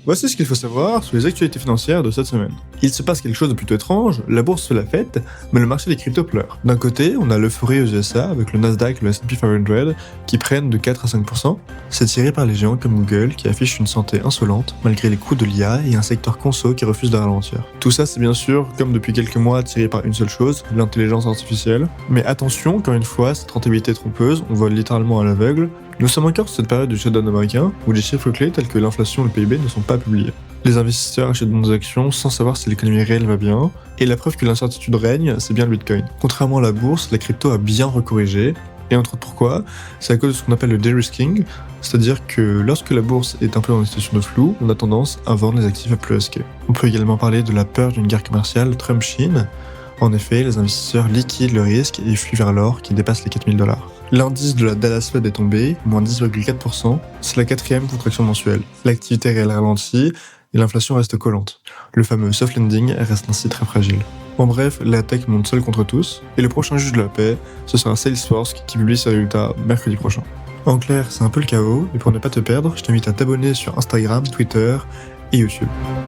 Voici ce qu'il faut savoir sur les actualités financières de cette semaine. Il se passe quelque chose de plutôt étrange, la bourse fait la fête, mais le marché des cryptos pleure. D'un côté, on a l'euphorie aux USA avec le Nasdaq et le S&P 500 qui prennent de 4 à 5%. C'est tiré par les géants comme Google qui affichent une santé insolente malgré les coûts de l'IA et un secteur conso qui refuse de ralentir. Tout ça c'est bien sûr, comme depuis quelques mois, tiré par une seule chose, l'intelligence artificielle. Mais attention, encore une fois, cette rentabilité trompeuse, on vole littéralement à l'aveugle. Nous sommes encore sur cette période du shutdown américain où des chiffres clés tels que l'inflation et le PIB ne sont pas publiés. Les investisseurs achètent nos actions sans savoir si l'économie réelle va bien, et la preuve que l'incertitude règne, c'est bien le Bitcoin. Contrairement à la bourse, la crypto a bien recorrigé, et entre autres pourquoi, c'est à cause de ce qu'on appelle le de-risking, c'est-à-dire que lorsque la bourse est un peu dans une situation de flou, on a tendance à vendre les actifs à plus risqués. On peut également parler de la peur d'une guerre commerciale Trump-Chine. En effet, les investisseurs liquident le risque et fuient vers l'or qui dépasse les 4000 $. L'indice de la Dallas Fed est tombé, moins 10,4%, c'est la 4e contraction mensuelle. L'activité réelle ralentit et l'inflation reste collante. Le fameux soft landing reste ainsi très fragile. En bref, la tech monte seule contre tous, et le prochain juge de la paix, ce sera Salesforce qui publie ses résultats mercredi prochain. En clair, c'est un peu le chaos, et pour ne pas te perdre, je t'invite à t'abonner sur Instagram, Twitter et YouTube.